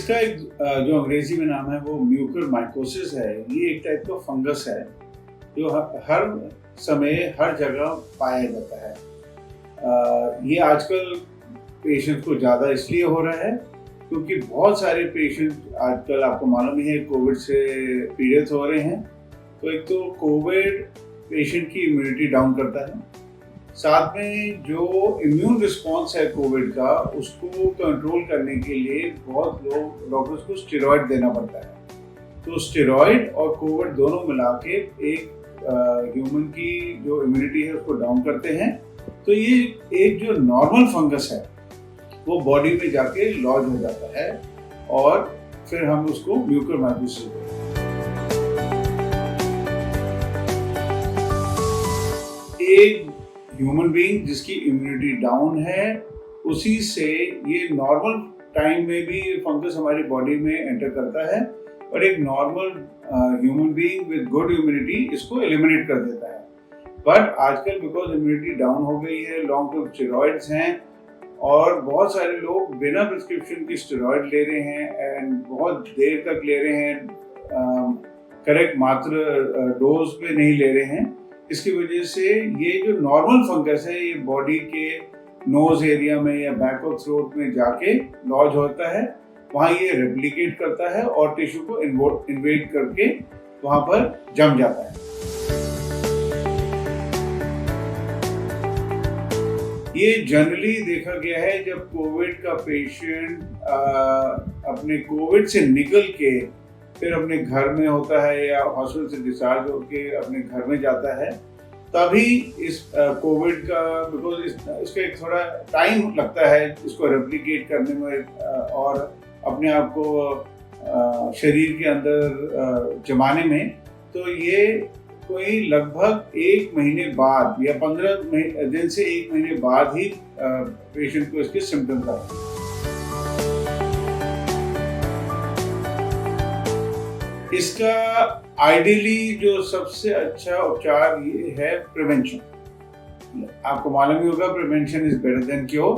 इसका एक जो अंग्रेजी में नाम है वो म्यूकरमाइकोसिस है। ये एक टाइप का फंगस है जो हर समय हर जगह पाया जाता है। ये आजकल पेशेंट को ज़्यादा इसलिए हो रहा है क्योंकि बहुत सारे पेशेंट आजकल आपको मालूम ही है कोविड से पीड़ित हो रहे हैं। तो एक तो कोविड पेशेंट की इम्यूनिटी डाउन करता है, साथ में जो इम्यून रिस्पॉन्स है कोविड का उसको कंट्रोल करने के लिए बहुत लोग डॉक्टर्स को स्टेरॉइड देना पड़ता है। तो स्टेरॉइड और कोविड दोनों मिला के एक ह्यूमन की जो इम्यूनिटी है उसको डाउन करते हैं। तो ये एक जो नॉर्मल फंगस है वो बॉडी में जाके लॉज हो जाता है और फिर हम उसको म्यूकरमाइकोसिस बोलते हैं। एक ह्यूमन बीइंग जिसकी इम्यूनिटी डाउन है उसी से ये नॉर्मल टाइम में भी फंगस हमारी बॉडी में एंटर करता है और एक normal human being with good immunity इसको एलिमिनेट कर देता है। बट आजकल बिकॉज इम्यूनिटी डाउन हो गई है, लॉन्ग टर्म स्टेरॉइड्स हैं और बहुत सारे लोग बिना प्रिस्क्रिप्शन की स्टेरॉइड ले रहे हैं एंड बहुत देर तक ले रहे हैं, करेक्ट मात्र डोज पे नहीं ले रहे हैं। इसकी वजह से ये जो नॉर्मल फंगस है ये बॉडी के नोज एरिया में या बैक ऑफ थ्रोट में जाके लॉज होता है, वहाँ ये रेप्लिकेट करता है और टिश्यू को इन्वेड करके वहाँ पर जम जाता है। ये जनरली देखा गया है जब कोविड का पेशेंट अपने कोविड से निकल के फिर अपने घर में होता है या हॉस्पिटल से डिस्चार्ज होकर अपने घर में जाता है, तभी इस कोविड का बिकॉज इसका एक थोड़ा टाइम लगता है इसको रेप्लिकेट करने में और अपने आप को शरीर के अंदर जमाने में। तो ये कोई लगभग 1 महीने बाद या 15 दिन से 1 महीने बाद ही पेशेंट को इसके सिम्टम्स आते हैं। इसका आइडियली जो सबसे अच्छा उपचार ये है प्रिवेंशन। आपको मालूम ही होगा prevention is better than cure.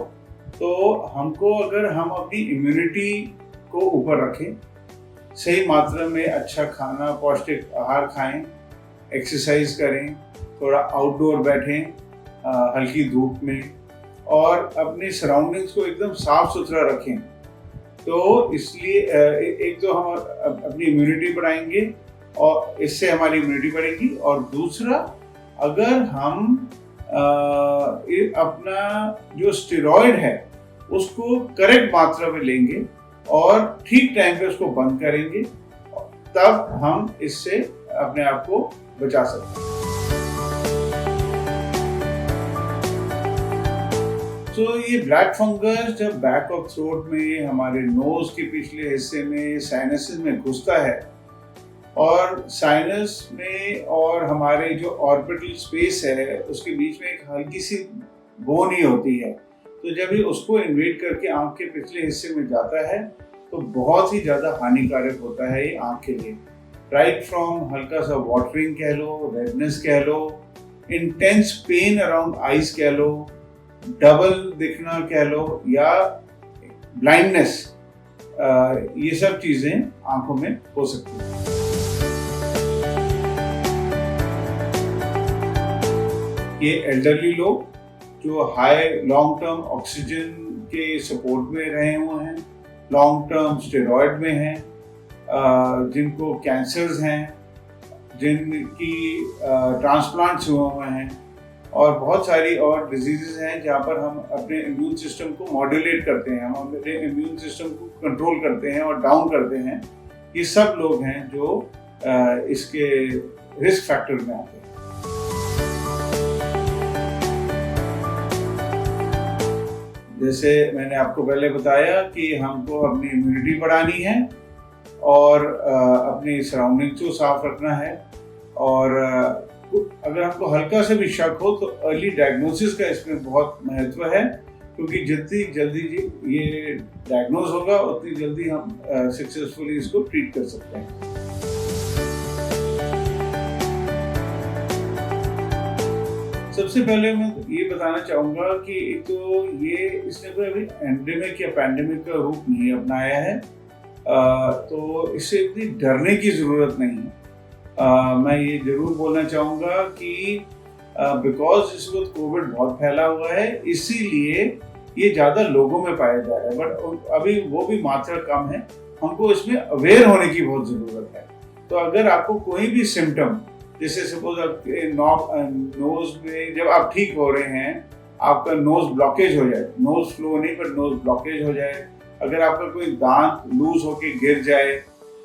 तो हमको अगर हम अपनी इम्यूनिटी को ऊपर रखें, सही मात्रा में अच्छा खाना पौष्टिक आहार खाएं, एक्सरसाइज करें, थोड़ा आउटडोर बैठें हल्की धूप में और अपने सराउंडिंग्स को एकदम साफ सुथरा रखें, तो इसलिए एक तो हम अपनी इम्यूनिटी बढ़ाएंगे और इससे हमारी इम्यूनिटी बढ़ेगी और दूसरा अगर हम अपना जो स्टेरॉइड है उसको करेक्ट मात्रा में लेंगे और ठीक टाइम पे उसको बंद करेंगे तब हम इससे अपने आप को बचा सकते हैं। तो ये ब्लैक फंगस जब बैक ऑफ थ्रोट में हमारे नोज के पिछले हिस्से में साइनसेस में घुसता है और साइनस में और हमारे जो ऑर्बिटल स्पेस है उसके बीच में एक हल्की सी बोन ही होती है, तो जब ये उसको इन्वेड करके आंख के पिछले हिस्से में जाता है तो बहुत ही ज़्यादा हानिकारक होता है ये आंख के लिए। राइट फ्रॉम हल्का सा वाटरिंग कह लो, रेडनेस कह लो, इंटेंस पेन अराउंड आईज कह लो, डबल दिखना कह लो या ब्लाइंडनेस, ये सब चीजें आंखों में हो सकती हैं। ये एल्डरली लोग जो हाई लॉन्ग टर्म ऑक्सीजन के सपोर्ट में रहे हुए हैं, लॉन्ग टर्म स्टेरॉइड में हैं, जिनको कैंसर्स हैं, जिनकी ट्रांसप्लांट्स हुए हैं और बहुत सारी और डिजीजेस हैं जहाँ पर हम अपने इम्यून सिस्टम को मॉड्यूलेट करते हैं, हम अपने इम्यून सिस्टम को कंट्रोल करते हैं और डाउन करते हैं। ये सब लोग हैं जो इसके रिस्क फैक्टर में आते हैं। जैसे मैंने आपको पहले बताया कि हमको अपनी इम्यूनिटी बढ़ानी है और अपनी सराउंडिंग्स को साफ रखना है और अगर आपको हल्का से भी शक हो तो अर्ली डायग्नोसिस का इसमें बहुत महत्व है, क्योंकि जितनी जल्दी ये डायग्नोज होगा उतनी जल्दी हम सक्सेसफुली इसको ट्रीट कर सकते हैं। सबसे पहले मैं ये बताना चाहूँगा कि एक तो ये इसने कोई अभी एंडेमिक या पैंडेमिक का रूप नहीं अपनाया है। तो इससे इतनी डरने की ज़रूरत नहीं है। मैं ये ज़रूर बोलना चाहूँगा कि बिकॉज इस वक्त कोविड बहुत फैला हुआ है, इसीलिए ये ज़्यादा लोगों में पाया जा रहा है, बट अभी वो भी मात्रा कम है। हमको इसमें अवेयर होने की बहुत ज़रूरत है। तो अगर आपको कोई भी सिम्टम, जैसे सपोज आपके नोज में जब आप ठीक हो रहे हैं, आपका नोज ब्लॉकेज हो जाए, नोज फ्लो नहीं पर नोज ब्लॉकेज हो जाए, अगर आपका कोई दांत लूज होके गिर जाए,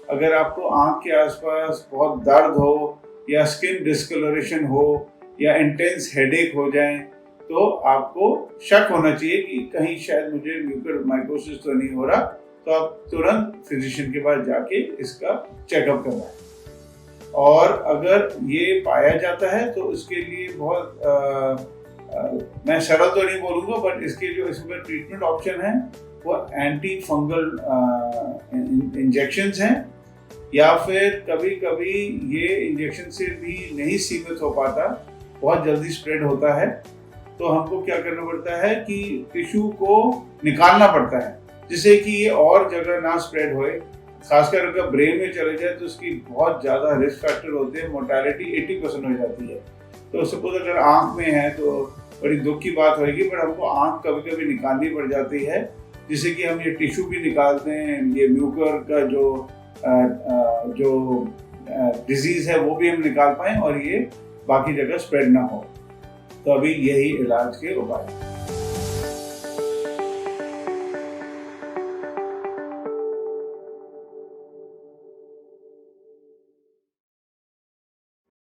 अगर आपको आंख के आसपास बहुत दर्द हो या स्किन डिस्कलरेशन हो या इंटेंस हेडेक हो जाए, तो आपको शक होना चाहिए कि कहीं शायद मुझे म्यूकरमाइकोसिस तो नहीं हो रहा। तो आप तुरंत फिजिशियन के पास जाके इसका चेकअप करवाएं। और अगर ये पाया जाता है तो इसके लिए बहुत मैं सरल तो नहीं बोलूँगा, बट इसके जो इसमें ट्रीटमेंट ऑप्शन है वो एंटी फंगल इंजेक्शंस हैं, या फिर कभी कभी ये इंजेक्शन से भी नहीं सीमित हो पाता, बहुत जल्दी स्प्रेड होता है, तो हमको क्या करना पड़ता है कि टिश्यू को निकालना पड़ता है जिससे कि ये और जगह ना स्प्रेड होए। खासकर अगर ब्रेन में चले जाए तो इसकी बहुत ज़्यादा रिस्क फैक्टर होते हैं, मोर्टेलिटी 80% हो जाती है। तो सपोज अगर आँख में है तो बड़ी दुख की बात होगी, पर हमको आँख कभी कभी निकालनी पड़ जाती है, जिससे कि हम ये टिश्यू भी निकालते हैं, ये म्यूकर का जो डिजीज़ है वो भी हम निकाल पाएँ और ये बाकी जगह स्प्रेड ना हो। तो अभी यही इलाज के उपाय हैं।